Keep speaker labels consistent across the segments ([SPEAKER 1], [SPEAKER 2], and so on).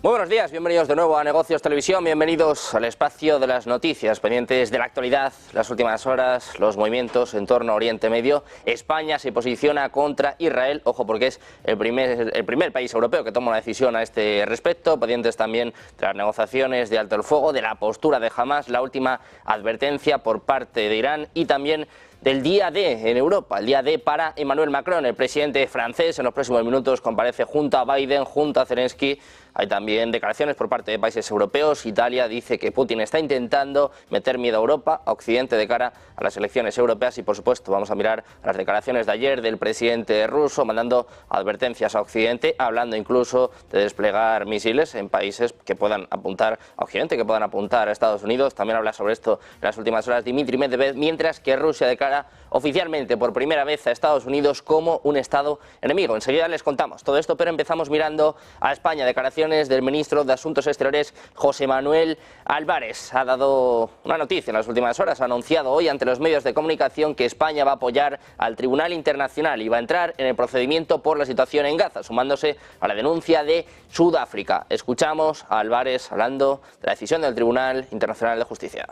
[SPEAKER 1] Muy buenos días, bienvenidos de nuevo a Negocios Televisión, bienvenidos al espacio de las noticias pendientes de la actualidad, las últimas horas, los movimientos en torno a Oriente Medio. España se posiciona contra Israel, ojo porque es el primer país europeo que toma una decisión a este respecto, pendientes también de las negociaciones de alto el fuego, de la postura de Hamás, la última advertencia por parte de Irán y también del día D en Europa, el día D para Emmanuel Macron, el presidente francés. En los próximos minutos comparece junto a Biden, junto a Zelensky. Hay también declaraciones por parte de países europeos. Italia dice que Putin está intentando meter miedo a Europa, a Occidente, de cara a las elecciones europeas. Y por supuesto vamos a mirar las declaraciones de ayer del presidente ruso, mandando advertencias a Occidente, hablando incluso de desplegar misiles en países que puedan apuntar a Occidente, que puedan apuntar a Estados Unidos. También habla sobre esto en las últimas horas Dmitry Medvedev, mientras que Rusia declara oficialmente por primera vez a Estados Unidos como un Estado enemigo. Enseguida les contamos todo esto, pero empezamos mirando a España. Declaraciones del ministro de Asuntos Exteriores, José Manuel Álvarez. Ha dado una noticia en las últimas horas, ha anunciado hoy ante los medios de comunicación que España va a apoyar al Tribunal Internacional y va a entrar en el procedimiento por la situación en Gaza, sumándose a la denuncia de Sudáfrica. Escuchamos a Álvarez hablando de la decisión del Tribunal Internacional de Justicia.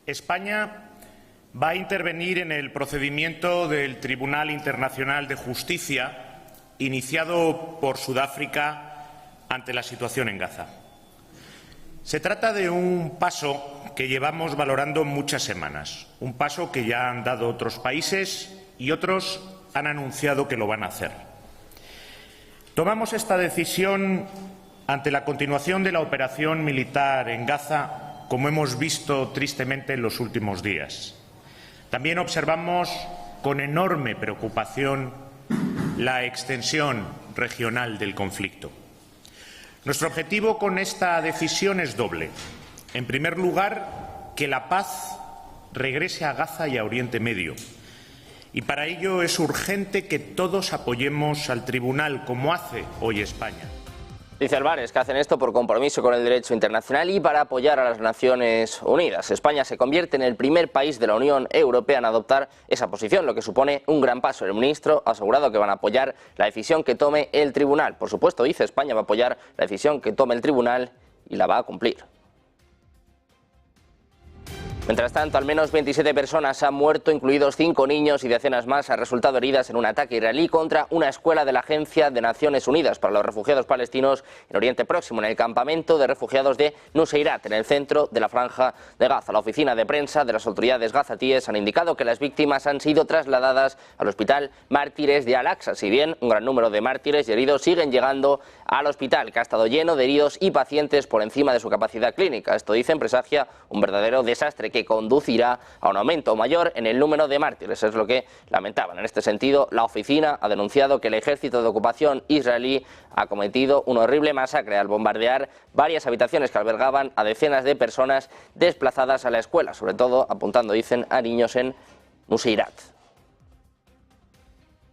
[SPEAKER 2] España va a intervenir en el procedimiento del Tribunal Internacional de Justicia iniciado por Sudáfrica ante la situación en Gaza. Se trata de un paso que llevamos valorando muchas semanas, un paso que ya han dado otros países y otros han anunciado que lo van a hacer. Tomamos esta decisión ante la continuación de la operación militar en Gaza, como hemos visto tristemente en los últimos días. También observamos con enorme preocupación la extensión regional del conflicto. Nuestro objetivo con esta decisión es doble. En primer lugar, que la paz regrese a Gaza y a Oriente Medio. Y para ello es urgente que todos apoyemos al tribunal, como hace hoy España.
[SPEAKER 1] Dice Álvarez que hacen esto por compromiso con el derecho internacional y para apoyar a las Naciones Unidas. España se convierte en el primer país de la Unión Europea en adoptar esa posición, lo que supone un gran paso. El ministro ha asegurado que van a apoyar la decisión que tome el tribunal. Por supuesto, dice, España va a apoyar la decisión que tome el tribunal y la va a cumplir. Mientras tanto, al menos 27 personas han muerto, incluidos 5 niños, y decenas más han resultado heridas en un ataque israelí contra una escuela de la Agencia de Naciones Unidas para los Refugiados Palestinos en Oriente Próximo, en el campamento de refugiados de Nuseirat, en el centro de la Franja de Gaza. La oficina de prensa de las autoridades gazatíes han indicado que las víctimas han sido trasladadas al hospital Mártires de Al-Aqsa, si bien un gran número de mártires y heridos siguen llegando al hospital, que ha estado lleno de heridos y pacientes por encima de su capacidad clínica. Esto, dicen, presagia un verdadero desastre que conducirá a un aumento mayor en el número de mártires. Es lo que lamentaban. En este sentido, la oficina ha denunciado que el ejército de ocupación israelí ha cometido una horrible masacre al bombardear varias habitaciones que albergaban a decenas de personas desplazadas a la escuela, sobre todo apuntando, dicen, a niños en Nuseirat.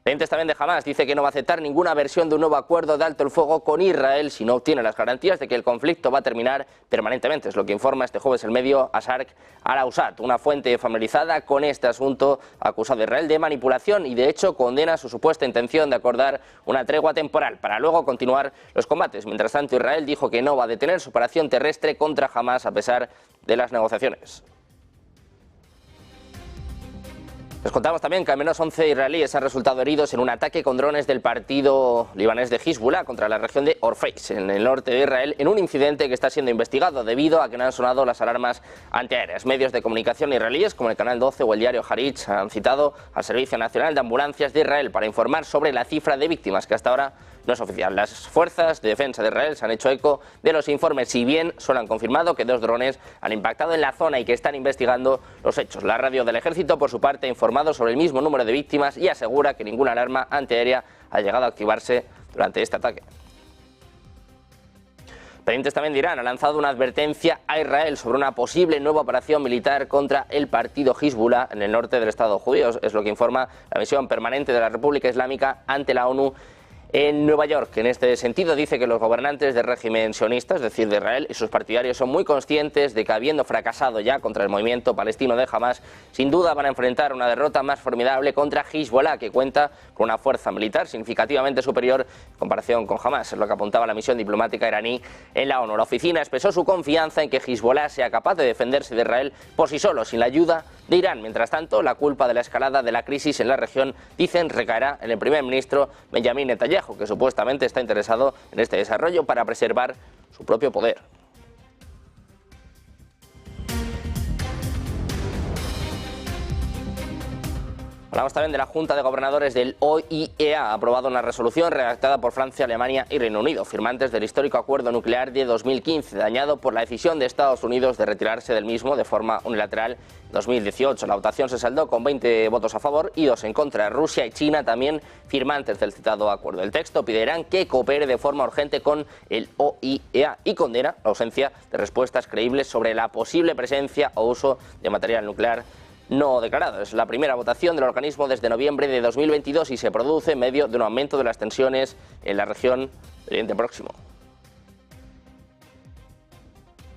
[SPEAKER 1] Pendientes también de Hamás, dice que no va a aceptar ninguna versión de un nuevo acuerdo de alto el fuego con Israel si no obtiene las garantías de que el conflicto va a terminar permanentemente. Es lo que informa este jueves el medio Asark Arausat. Una fuente familiarizada con este asunto ha acusado a Israel de manipulación y de hecho condena su supuesta intención de acordar una tregua temporal para luego continuar los combates. Mientras tanto, Israel dijo que no va a detener su operación terrestre contra Hamás a pesar de las negociaciones. Les contamos también que al menos 11 israelíes han resultado heridos en un ataque con drones del partido libanés de Hezbollah contra la región de Orfeis, en el norte de Israel, en un incidente que está siendo investigado debido a que no han sonado las alarmas antiaéreas. Medios de comunicación israelíes como el Canal 12 o el diario Haaretz han citado al Servicio Nacional de Ambulancias de Israel para informar sobre la cifra de víctimas, que hasta ahora no es oficial. Las fuerzas de defensa de Israel se han hecho eco de los informes, si bien solo han confirmado que 2 drones han impactado en la zona y que están investigando los hechos. La radio del ejército, por su parte, ha informado sobre el mismo número de víctimas y asegura que ninguna alarma antiaérea ha llegado a activarse durante este ataque. Pendientes también de Irán, ha lanzado una advertencia a Israel sobre una posible nueva operación militar contra el partido Hezbollah en el norte del Estado judío. Es lo que informa la misión permanente de la República Islámica ante la ONU en Nueva York. En este sentido, dice que los gobernantes del régimen sionista, es decir, de Israel, y sus partidarios son muy conscientes de que, habiendo fracasado ya contra el movimiento palestino de Hamas, sin duda van a enfrentar una derrota más formidable contra Hezbollah, que cuenta con una fuerza militar significativamente superior en comparación con Hamas. Es lo que apuntaba la misión diplomática iraní en la ONU. La oficina expresó su confianza en que Hezbollah sea capaz de defenderse de Israel por sí solo, sin la ayuda de Irán. Mientras tanto, la culpa de la escalada de la crisis en la región, dicen, recaerá en el primer ministro Benjamin Netanyahu, que supuestamente está interesado en este desarrollo para preservar su propio poder. Hablamos también de la Junta de Gobernadores del OIEA. Ha aprobado una resolución redactada por Francia, Alemania y Reino Unido, firmantes del histórico acuerdo nuclear de 2015, dañado por la decisión de Estados Unidos de retirarse del mismo de forma unilateral en 2018. La votación se saldó con 20 votos a favor y 2 en contra. Rusia y China, también firmantes del citado acuerdo. El texto pide a Irán que coopere de forma urgente con el OIEA y condena la ausencia de respuestas creíbles sobre la posible presencia o uso de material nuclear no declarado. Es la primera votación del organismo desde noviembre de 2022 y se produce en medio de un aumento de las tensiones en la región del Oriente Próximo.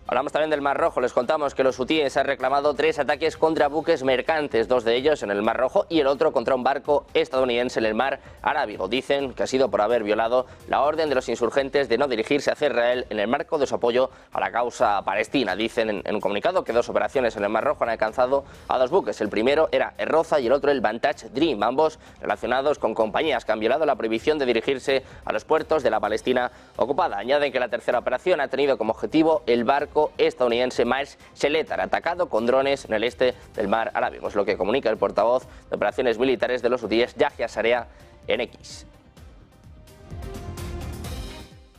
[SPEAKER 1] Hablamos también del Mar Rojo. Les contamos que los hutíes han reclamado 3 ataques contra buques mercantes, 2 de ellos en el Mar Rojo y el otro contra un barco estadounidense en el Mar Arábigo. Dicen que ha sido por haber violado la orden de los insurgentes de no dirigirse hacia Israel en el marco de su apoyo a la causa palestina. Dicen en un comunicado que 2 operaciones en el Mar Rojo han alcanzado a 2 buques. El primero era el Roza y el otro el Vantage Dream, ambos relacionados con compañías que han violado la prohibición de dirigirse a los puertos de la Palestina ocupada. Añaden que la tercera operación ha tenido como objetivo el barco estadounidense Maersk Sheletar, atacado con drones en el este del Mar Arábigo. Es lo que comunica el portavoz de operaciones militares de los hutíes, Yahya Sarea, en X.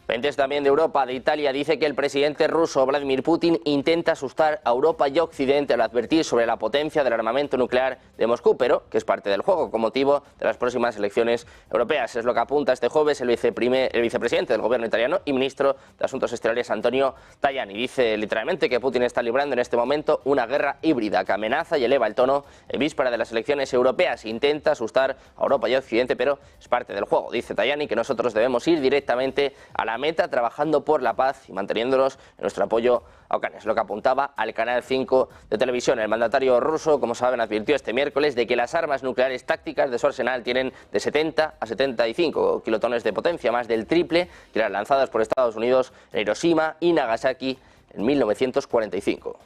[SPEAKER 1] Pendientes también de Europa, de Italia, dice que el presidente ruso Vladimir Putin intenta asustar a Europa y a Occidente al advertir sobre la potencia del armamento nuclear de Moscú, pero que es parte del juego con motivo de las próximas elecciones europeas. Es lo que apunta este jueves el vicepresidente del gobierno italiano y ministro de Asuntos Exteriores, Antonio Tajani. Dice literalmente que Putin está librando en este momento una guerra híbrida que amenaza y eleva el tono en víspera de las elecciones europeas. Intenta asustar a Europa y a Occidente, pero es parte del juego. Dice Tajani que nosotros debemos ir directamente a la meta, trabajando por la paz y manteniéndonos en nuestro apoyo a Ucrania. Es lo que apuntaba al Canal 5 de televisión. El mandatario ruso, como saben, advirtió este miércoles de que las armas nucleares tácticas de su arsenal tienen de 70 a 75 kilotones de potencia, más del triple que las lanzadas por Estados Unidos en Hiroshima y Nagasaki en 1945.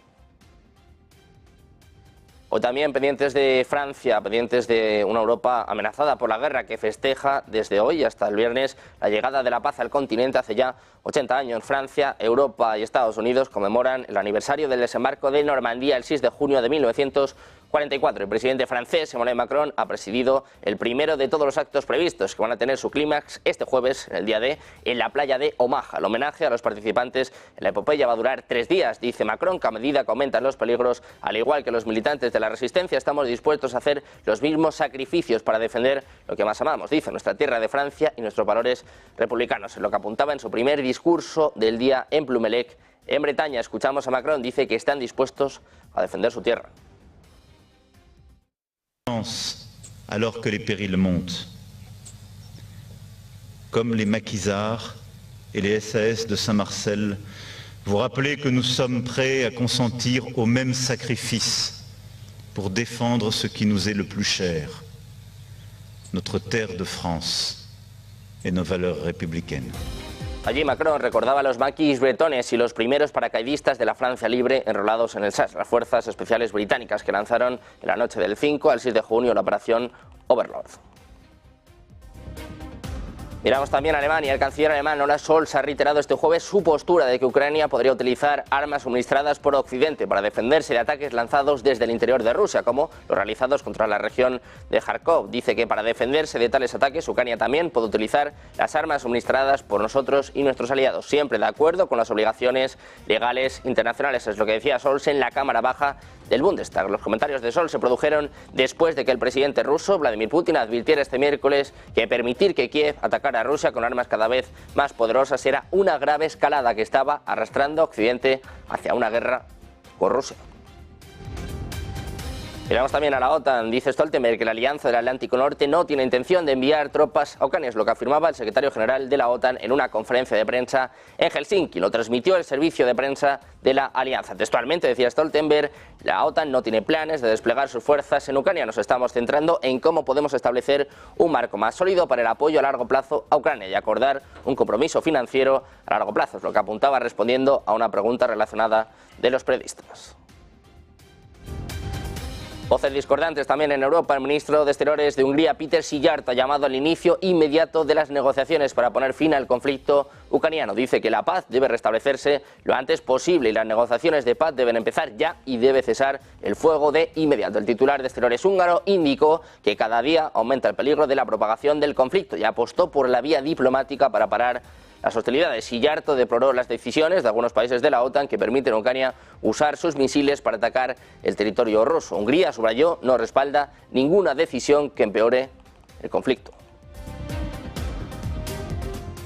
[SPEAKER 1] O también pendientes de Francia, pendientes de una Europa amenazada por la guerra, que festeja desde hoy hasta el viernes la llegada de la paz al continente hace ya 80 años. Francia, Europa y Estados Unidos conmemoran el aniversario del desembarco de Normandía el 6 de junio de 1944. El presidente francés, Emmanuel Macron, ha presidido el primero de todos los actos previstos, que van a tener su clímax este jueves, en el día D, en la playa de Omaha. El homenaje a los participantes en la epopeya va a durar 3 días. Dice Macron que a medida que aumentan los peligros, al igual que los militantes de la resistencia, estamos dispuestos a hacer los mismos sacrificios para defender lo que más amamos, dice, nuestra tierra de Francia y nuestros valores republicanos. En lo que apuntaba en su primer discurso del día en Plumelec, en Bretaña. Escuchamos a Macron, dice que están dispuestos a defender su tierra.
[SPEAKER 3] Alors que les périls montent, comme les maquisards et les SAS de Saint-Marcel, vous rappelez que nous sommes prêts à consentir aux mêmes sacrifices pour défendre ce qui nous est le plus cher, notre terre de France et nos valeurs républicaines.
[SPEAKER 1] Allí Macron recordaba a los maquis bretones y los primeros paracaidistas de la Francia libre enrolados en el SAS, las fuerzas especiales británicas que lanzaron en la noche del 5 al 6 de junio la operación Overlord. Miramos también a Alemania. El canciller alemán Olaf Scholz ha reiterado este jueves su postura de que Ucrania podría utilizar armas suministradas por Occidente para defenderse de ataques lanzados desde el interior de Rusia, como los realizados contra la región de Kharkov. Dice que para defenderse de tales ataques, Ucrania también puede utilizar las armas suministradas por nosotros y nuestros aliados, siempre de acuerdo con las obligaciones legales internacionales. Es lo que decía Scholz en la Cámara Baja del Bundestag. Los comentarios de Scholz se produjeron después de que el presidente ruso, Vladimir Putin, advirtiera este miércoles que permitir que Kiev atacara a Rusia con armas cada vez más poderosas era una grave escalada que estaba arrastrando a Occidente hacia una guerra con Rusia. Miramos también a la OTAN. Dice Stoltenberg que la Alianza del Atlántico Norte no tiene intención de enviar tropas a Ucrania, es lo que afirmaba el secretario general de la OTAN en una conferencia de prensa en Helsinki. Lo transmitió el servicio de prensa de la Alianza. Textualmente decía Stoltenberg, la OTAN no tiene planes de desplegar sus fuerzas en Ucrania. Nos estamos centrando en cómo podemos establecer un marco más sólido para el apoyo a largo plazo a Ucrania y acordar un compromiso financiero a largo plazo, es lo que apuntaba respondiendo a una pregunta relacionada de los periodistas. Voces discordantes también en Europa. El ministro de Exteriores de Hungría, Péter Szijjártó, ha llamado al inicio inmediato de las negociaciones para poner fin al conflicto ucraniano. Dice que la paz debe restablecerse lo antes posible y las negociaciones de paz deben empezar ya y debe cesar el fuego de inmediato. El titular de Exteriores húngaro indicó que cada día aumenta el peligro de la propagación del conflicto y apostó por la vía diplomática para parar las hostilidades. Szijjártó deploró las decisiones de algunos países de la OTAN que permiten a Ucrania usar sus misiles para atacar el territorio ruso. Hungría, subrayó, no respalda ninguna decisión que empeore el conflicto.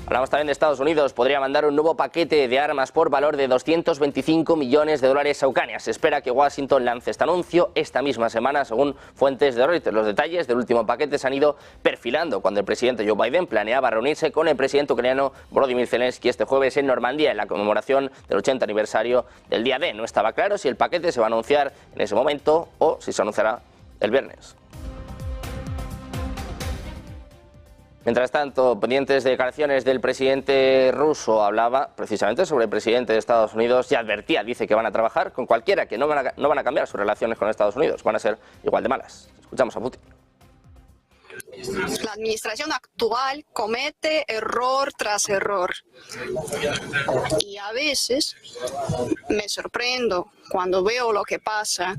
[SPEAKER 1] Hablamos también de Estados Unidos. Podría mandar un nuevo paquete de armas por valor de 225 millones de dólares a Ucrania. Se espera que Washington lance este anuncio esta misma semana, según fuentes de Reuters. Los detalles del último paquete se han ido perfilando cuando el presidente Joe Biden planeaba reunirse con el presidente ucraniano Volodymyr Zelensky este jueves en Normandía, en la conmemoración del 80 aniversario del Día D. No estaba claro si el paquete se va a anunciar en ese momento o si se anunciará el viernes. Mientras tanto, pendientes de declaraciones del presidente ruso, hablaba precisamente sobre el presidente de Estados Unidos y advertía, dice que van a trabajar con cualquiera, que no van a cambiar sus relaciones con Estados Unidos, van a ser igual de malas. Escuchamos a Putin.
[SPEAKER 4] La administración actual comete error tras error y a veces me sorprendo cuando veo lo que pasa.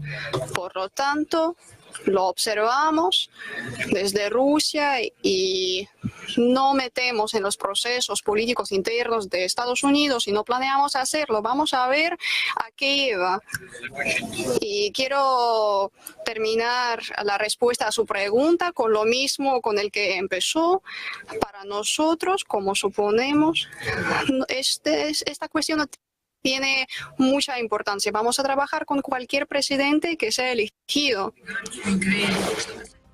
[SPEAKER 4] Por lo tanto, lo observamos desde Rusia y no metemos en los procesos políticos internos de Estados Unidos y no planeamos hacerlo. Vamos a ver a qué lleva. Y quiero terminar la respuesta a su pregunta con lo mismo con el que empezó. Para nosotros, como suponemos, esta cuestión tiene mucha importancia. Vamos a trabajar con cualquier presidente que sea elegido.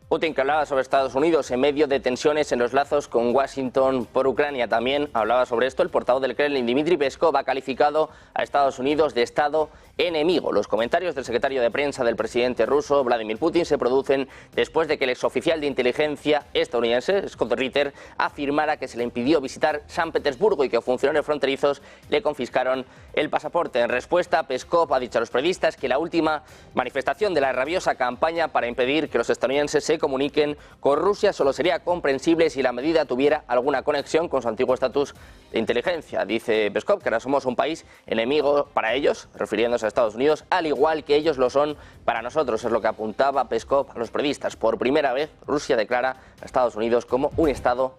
[SPEAKER 1] Putin, que hablaba sobre Estados Unidos en medio de tensiones en los lazos con Washington por Ucrania. También hablaba sobre esto el portavoz del Kremlin, Dmitry Peskov, ha calificado a Estados Unidos de Estado enemigo. Los comentarios del secretario de prensa del presidente ruso, Vladimir Putin, se producen después de que el exoficial de inteligencia estadounidense, Scott Ritter, afirmara que se le impidió visitar San Petersburgo y que funcionarios fronterizos le confiscaron el pasaporte. En respuesta, Peskov ha dicho a los periodistas que la última manifestación de la rabiosa campaña para impedir que los estadounidenses se comuniquen con Rusia solo sería comprensible si la medida tuviera alguna conexión con su antiguo estatus de inteligencia. Dice Peskov que ahora somos un país enemigo para ellos, refiriéndose a Estados Unidos, al igual que ellos lo son para nosotros. Es lo que apuntaba Peskov a los periodistas. Por primera vez, Rusia declara a Estados Unidos como un Estado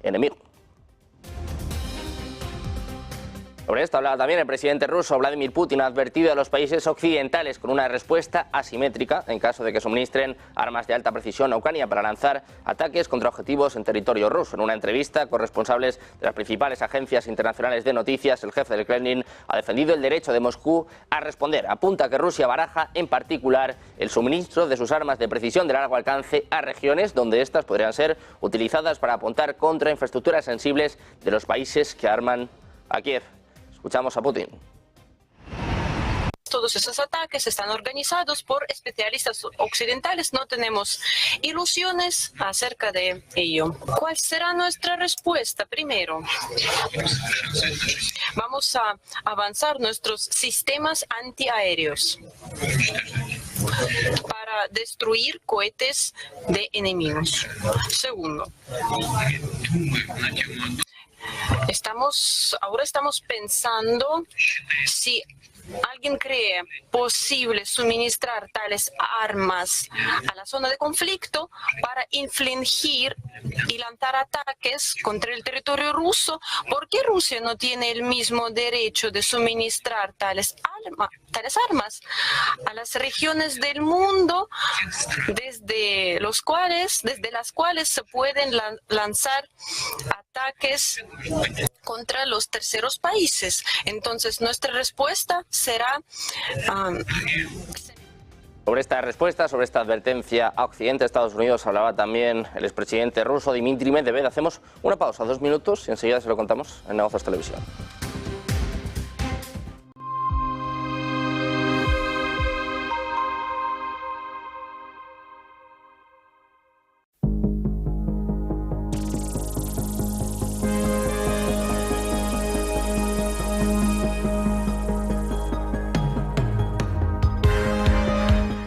[SPEAKER 1] enemigo. Sobre esto hablaba también el presidente ruso, Vladimir Putin, ha advertido a los países occidentales con una respuesta asimétrica en caso de que suministren armas de alta precisión a Ucrania para lanzar ataques contra objetivos en territorio ruso. En una entrevista con responsables de las principales agencias internacionales de noticias, el jefe del Kremlin ha defendido el derecho de Moscú a responder. Apunta que Rusia baraja en particular el suministro de sus armas de precisión de largo alcance a regiones donde estas podrían ser utilizadas para apuntar contra infraestructuras sensibles de los países que arman a Kiev. Escuchamos a Putin.
[SPEAKER 5] Todos esos ataques están organizados por especialistas occidentales, no tenemos ilusiones acerca de ello. ¿Cuál será nuestra respuesta? Primero, vamos a avanzar nuestros sistemas antiaéreos para destruir cohetes de enemigos. Segundo, ahora estamos pensando si alguien cree posible suministrar tales armas a la zona de conflicto para infligir y lanzar ataques contra el territorio ruso. ¿Por qué Rusia no tiene el mismo derecho de suministrar tales armas a las regiones del mundo desde las cuales se pueden lanzar ataques contra los terceros países? Entonces, nuestra respuesta será
[SPEAKER 1] Sobre esta respuesta, sobre esta advertencia a Occidente, Estados Unidos, hablaba también el expresidente ruso Dmitry Medvedev. Hacemos una pausa, 2 minutos, y enseguida se lo contamos en Negocios Televisión.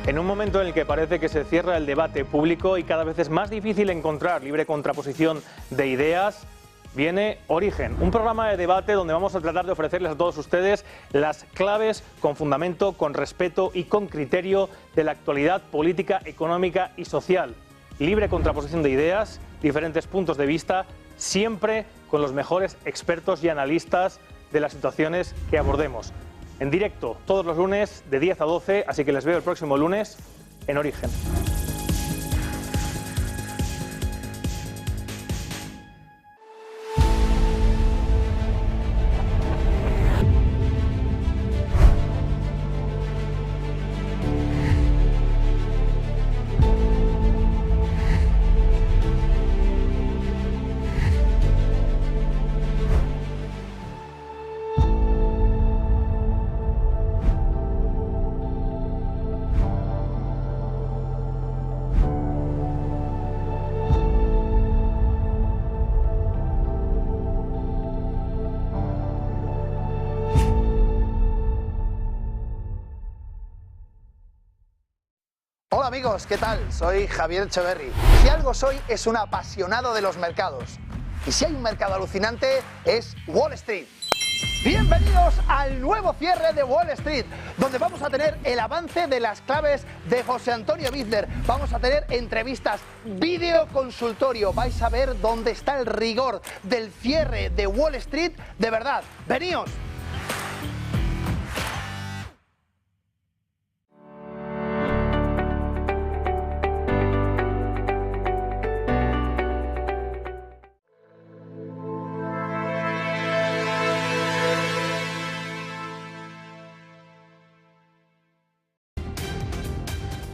[SPEAKER 6] En un momento en el que parece que se cierra el debate público y cada vez es más difícil encontrar libre contraposición de ideas, viene Origen, un programa de debate donde vamos a tratar de ofrecerles a todos ustedes las claves con fundamento, con respeto y con criterio de la actualidad política, económica y social. Libre contraposición de ideas, diferentes puntos de vista, siempre con los mejores expertos y analistas de las situaciones que abordemos. En directo todos los lunes de 10 a 12, así que les veo el próximo lunes en Origen.
[SPEAKER 7] Hola amigos, ¿qué tal? Soy Javier Echeverri. Si algo soy es un apasionado de los mercados. Y si hay un mercado alucinante es Wall Street. Bienvenidos al nuevo cierre de Wall Street, donde vamos a tener el avance de las claves de José Antonio Bittner. Vamos a tener entrevistas, vídeo consultorio. Vais a ver dónde está el rigor del cierre de Wall Street. De verdad, veníos.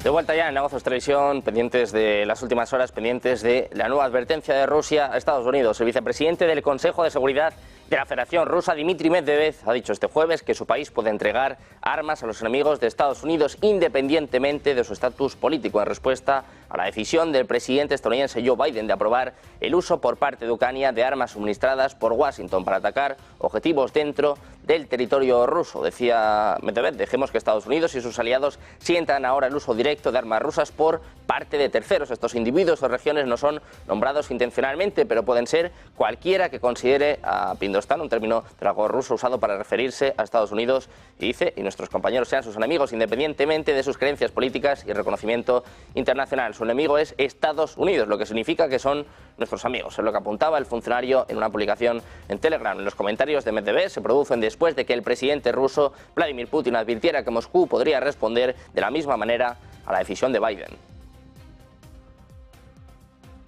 [SPEAKER 1] De vuelta ya en Negocios Televisión, pendientes de las últimas horas, pendientes de la nueva advertencia de Rusia a Estados Unidos. El vicepresidente del Consejo de Seguridad de la Federación Rusa, Dmitry Medvedev, ha dicho este jueves que su país puede entregar armas a los enemigos de Estados Unidos independientemente de su estatus político, en respuesta a la decisión del presidente estadounidense Joe Biden de aprobar el uso por parte de Ucrania de armas suministradas por Washington para atacar objetivos dentro del territorio ruso. Decía Medvedev, dejemos que Estados Unidos y sus aliados sientan ahora el uso directo de armas rusas por parte de terceros. Estos individuos o regiones no son nombrados intencionalmente, pero pueden ser cualquiera que considere a Pindostán, un término del argot ruso usado para referirse a Estados Unidos, y dice, y nuestros compañeros sean sus enemigos independientemente de sus creencias políticas y reconocimiento internacional. Su enemigo es Estados Unidos, lo que significa que son nuestros amigos. Es lo que apuntaba el funcionario en una publicación en Telegram. Los comentarios de Medvedev se producen después de que el presidente ruso Vladimir Putin advirtiera que Moscú podría responder de la misma manera a la decisión de Biden.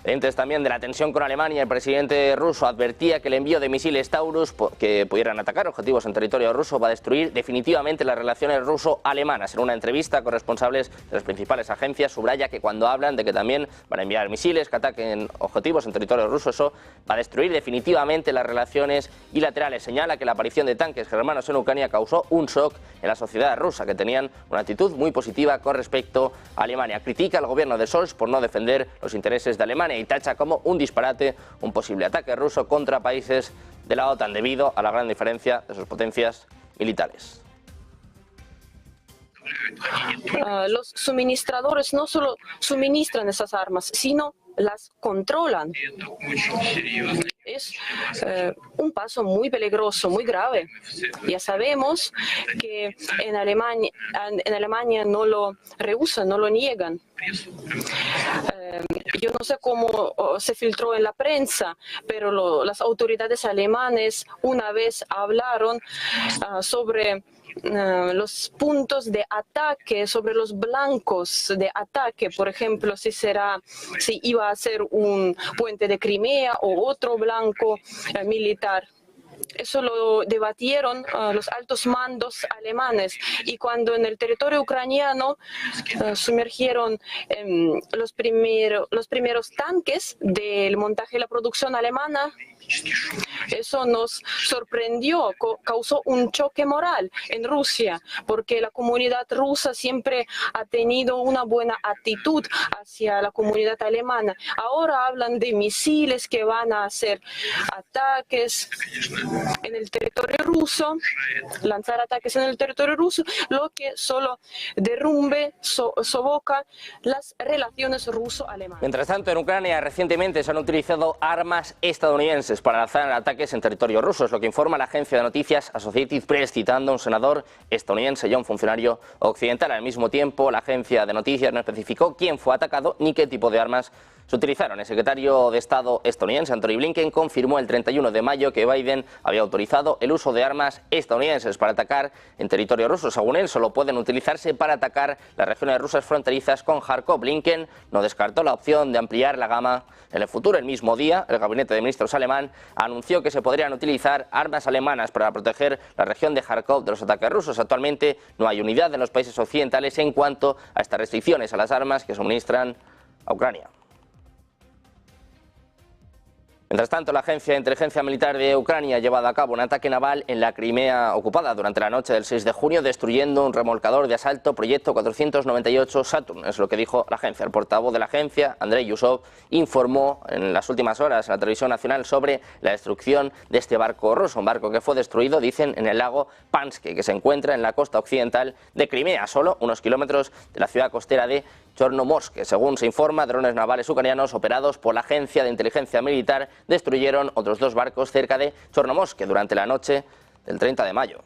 [SPEAKER 1] Pendientes también de la tensión con Alemania, el presidente ruso advertía que el envío de misiles Taurus que pudieran atacar objetivos en territorio ruso va a destruir definitivamente las relaciones ruso-alemanas. En una entrevista con responsables de las principales agencias, subraya que cuando hablan de que también van a enviar misiles que ataquen objetivos en territorio ruso, eso va a destruir definitivamente las relaciones bilaterales. Señala que la aparición de tanques germanos en Ucrania causó un shock en la sociedad rusa, que tenían una actitud muy positiva con respecto a Alemania. Critica al gobierno de Scholz por no defender los intereses de Alemania y tacha como un disparate un posible ataque ruso contra países de la OTAN debido a la gran diferencia de sus potencias militares.
[SPEAKER 5] Los suministradores no solo suministran esas armas, sino las controlan. Es un paso muy peligroso, muy grave. Ya sabemos que en Alemania no lo rehusan, no lo niegan. Yo no sé cómo se filtró en la prensa, pero las autoridades alemanes una vez hablaron sobre los puntos de ataque, sobre los blancos de ataque, por ejemplo, si iba a ser un puente de Crimea o otro blanco militar. Eso lo debatieron los altos mandos alemanes, y cuando en el territorio ucraniano sumergieron los primeros tanques del montaje y la producción alemana, eso nos sorprendió, causó un choque moral en Rusia, porque la comunidad rusa siempre ha tenido una buena actitud hacia la comunidad alemana. Ahora hablan de misiles que van a hacer ataques en el territorio ruso, lanzar ataques en el territorio ruso, lo que solo derrumbe, sofoca las relaciones ruso-alemanas.
[SPEAKER 1] Mientras tanto, en Ucrania recientemente se han utilizado armas estadounidenses para lanzar ataques en territorio ruso, es lo que informa la agencia de noticias Associated Press, citando a un senador estadounidense y a un funcionario occidental. Al mismo tiempo, la agencia de noticias no especificó quién fue atacado ni qué tipo de armas se utilizaron. El secretario de Estado estadounidense, Antony Blinken, confirmó el 31 de mayo que Biden había autorizado el uso de armas estadounidenses para atacar en territorio ruso. Según él, solo pueden utilizarse para atacar las regiones rusas fronterizas con Kharkov. Blinken no descartó la opción de ampliar la gama en el futuro. El mismo día, el gabinete de ministros alemán anunció que se podrían utilizar armas alemanas para proteger la región de Kharkov de los ataques rusos. Actualmente no hay unidad en los países occidentales en cuanto a estas restricciones a las armas que suministran a Ucrania. Mientras tanto, la Agencia de Inteligencia Militar de Ucrania ha llevado a cabo un ataque naval en la Crimea ocupada durante la noche del 6 de junio, destruyendo un remolcador de asalto Proyecto 498 Saturn, es lo que dijo la agencia. El portavoz de la agencia, Andrei Yusov, informó en las últimas horas en la televisión nacional sobre la destrucción de este barco ruso, un barco que fue destruido, dicen, en el lago Panske, que se encuentra en la costa occidental de Crimea, solo unos kilómetros de la ciudad costera de Chornomorsk. Según se informa, drones navales ucranianos operados por la Agencia de Inteligencia Militar destruyeron otros dos barcos cerca de Chornomorsk durante la noche del 30 de mayo.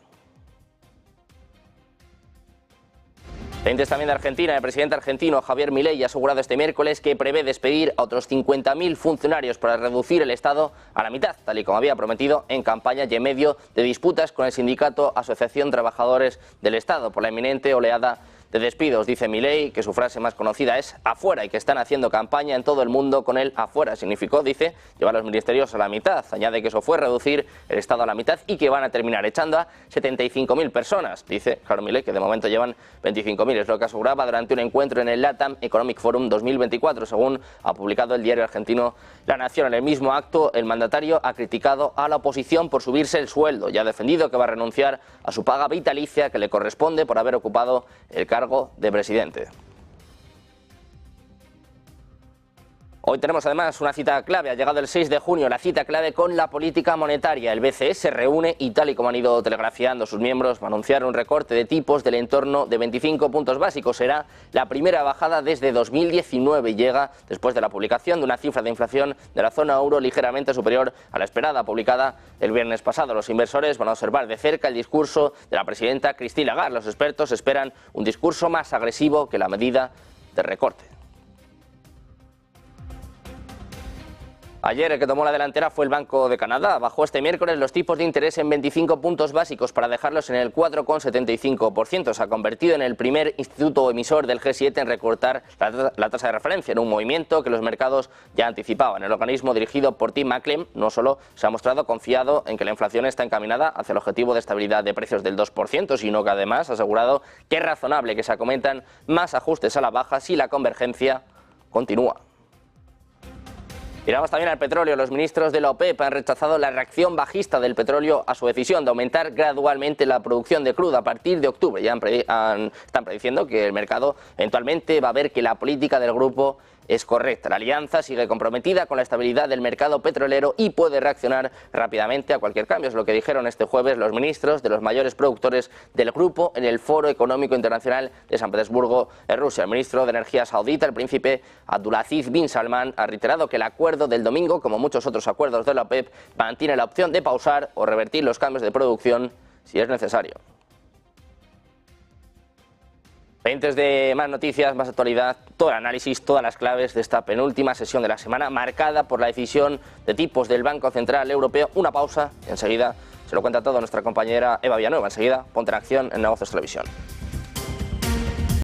[SPEAKER 1] Pendientes también de Argentina, el presidente argentino Javier Milei ha asegurado este miércoles que prevé despedir a otros 50.000 funcionarios para reducir el Estado a la mitad, tal y como había prometido en campaña y en medio de disputas con el sindicato Asociación Trabajadores del Estado por la inminente oleada de despidos. Dice Milei que su frase más conocida es afuera y que están haciendo campaña en todo el mundo con el afuera. Significó, dice, llevar los ministerios a la mitad. Añade que eso fue reducir el Estado a la mitad y que van a terminar echando a 75.000 personas. Dice, claro, Milei, que de momento llevan 25.000. Es lo que aseguraba durante un encuentro en el LATAM Economic Forum 2024, según ha publicado el diario argentino La Nación. En el mismo acto, el mandatario ha criticado a la oposición por subirse el sueldo y ha defendido que va a renunciar a su paga vitalicia que le corresponde por haber ocupado el cargo de presidente. Hoy tenemos además una cita clave, ha llegado el 6 de junio, la cita clave con la política monetaria. El BCE se reúne y, tal y como han ido telegrafiando sus miembros, va a anunciar un recorte de tipos del entorno de 25 puntos básicos. Será la primera bajada desde 2019 y llega después de la publicación de una cifra de inflación de la zona euro ligeramente superior a la esperada, publicada el viernes pasado. Los inversores van a observar de cerca el discurso de la presidenta Christine Lagarde. Los expertos esperan un discurso más agresivo que la medida de recorte. Ayer el que tomó la delantera fue el Banco de Canadá. Bajó este miércoles los tipos de interés en 25 puntos básicos para dejarlos en el 4,75%. Se ha convertido en el primer instituto emisor del G7 en recortar la tasa de referencia, en un movimiento que los mercados ya anticipaban. El organismo dirigido por Tim McClem no solo se ha mostrado confiado en que la inflación está encaminada hacia el objetivo de estabilidad de precios del 2%, sino que además ha asegurado que es razonable que se acometan más ajustes a la baja si la convergencia continúa. Miramos también al petróleo. Los ministros de la OPEP han rechazado la reacción bajista del petróleo a su decisión de aumentar gradualmente la producción de crudo a partir de octubre. Ya están prediciendo que el mercado eventualmente va a ver que la política del grupo es correcta. La alianza sigue comprometida con la estabilidad del mercado petrolero y puede reaccionar rápidamente a cualquier cambio. Es lo que dijeron este jueves los ministros de los mayores productores del grupo en el Foro Económico Internacional de San Petersburgo, en Rusia. El ministro de Energía saudita, el príncipe Abdulaziz bin Salman, ha reiterado que el acuerdo del domingo, como muchos otros acuerdos de la OPEP, mantiene la opción de pausar o revertir los cambios de producción si es necesario. Pendientes de más noticias, más actualidad, todo el análisis, todas las claves de esta penúltima sesión de la semana, marcada por la decisión de tipos del Banco Central Europeo. Una pausa y enseguida se lo cuenta todo nuestra compañera Eva Villanueva. Enseguida, ponte en acción en Negocios Televisión.